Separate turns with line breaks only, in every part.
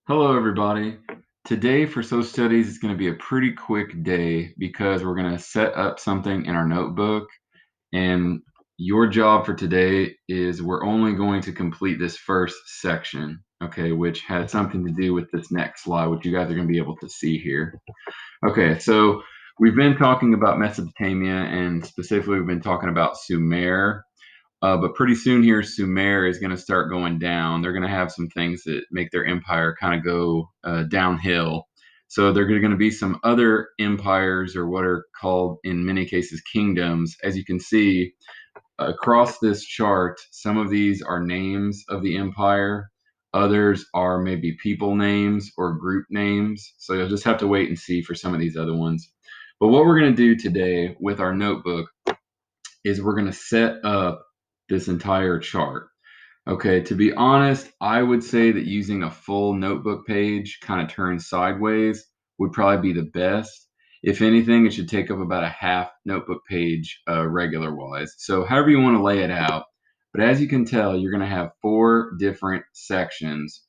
Hello, everybody. Today for social studies is going to be a pretty quick day because we're going to set up something in our notebook. And your job for today is we're only going to complete this first section, okay, which has something to do with this next slide, which you guys are going to be able to see here. Okay, so we've been talking about Mesopotamia, and specifically, we've been talking about Sumer. But pretty soon here, Sumer is going to start going down. They're going to have some things that make their empire kind of go downhill. So there are going to be some other empires, or what are called in many cases kingdoms. As you can see across this chart, some of these are names of the empire. Others are maybe people names or group names. So you'll just have to wait and see for some of these other ones. But what we're going to do today with our notebook is we're going to set up this entire chart. Okay, to be honest, I would say that using a full notebook page kind of turned sideways would probably be the best. If anything, it should take up about a half notebook page regular wise. So, however you want to lay it out. But as you can tell, you're going to have four different sections,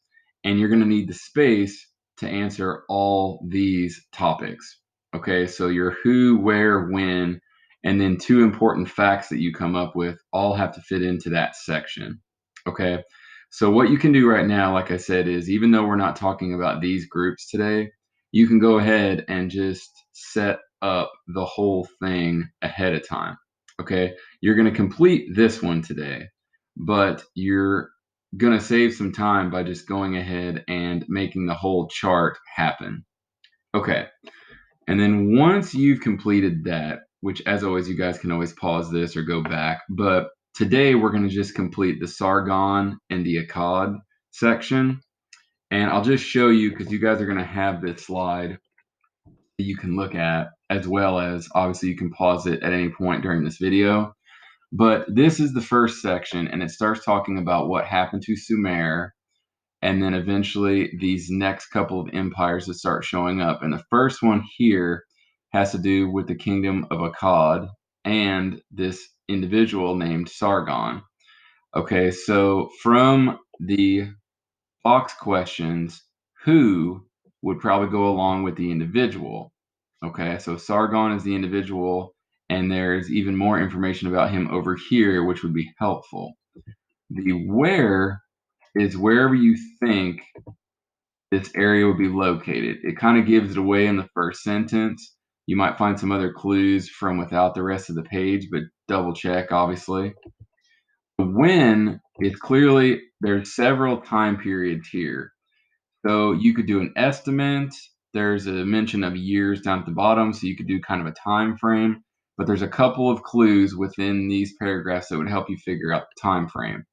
and you're going to need the space to answer all these topics. Okay, so your who, where, when, and then two important facts that you come up with all have to fit into that section. Okay. So what you can do right now, like I said, is even though we're not talking about these groups today, you can go ahead and just set up the whole thing ahead of time. Okay. You're going to complete this one today, but you're going to save some time by just going ahead and making the whole chart happen. Okay. And then once you've completed that, which as always, you guys can always pause this or go back, but today we're going to just complete the Sargon and the Akkad section. And I'll just show you because you guys are going to have this slide that you can look at, as well as obviously you can pause it at any point during this video. But this is the first section, and it starts talking about what happened to Sumer, and then eventually these next couple of empires that start showing up. And the first one here has to do with the kingdom of Akkad and this individual named Sargon. Okay, so from the box questions, who would probably go along with the individual? Okay, so Sargon is the individual, and there's even more information about him over here, which would be helpful. The where is wherever you think this area would be located. It kind of gives it away in the first sentence. You might find some other clues from without the rest of the page, but double check, obviously. The when is clearly, there's several time periods here. So you could do an estimate. There's a mention of years down at the bottom, so you could do kind of a time frame. But there's a couple of clues within these paragraphs that would help you figure out the time frame.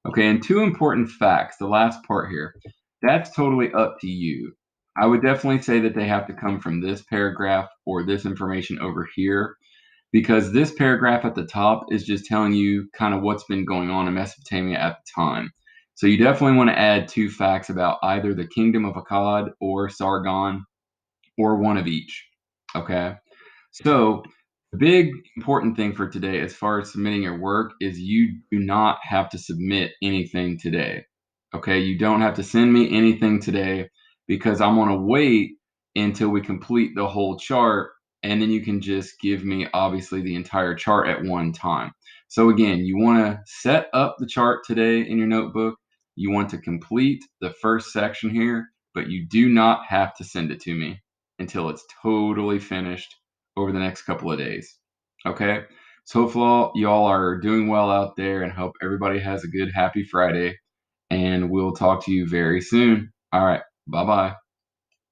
Okay, and two important facts, the last part here, that's totally up to you. I would definitely say that they have to come from this paragraph or this information over here, because this paragraph at the top is just telling you kind of what's been going on in Mesopotamia at the time. So you definitely want to add two facts about either the kingdom of Akkad or Sargon or one of each. Okay. So, the big important thing for today, as far as submitting your work, is you do not have to submit anything today. Okay, you don't have to send me anything today because I'm going to wait until we complete the whole chart, and then you can just give me obviously the entire chart at one time. So, again, you want to set up the chart today in your notebook. You want to complete the first section here, but you do not have to send it to me until it's totally finished over the next couple of days. Okay. So hopefully y'all are doing well out there and hope everybody has a good, happy Friday. And we'll talk to you very soon. All right. Bye bye.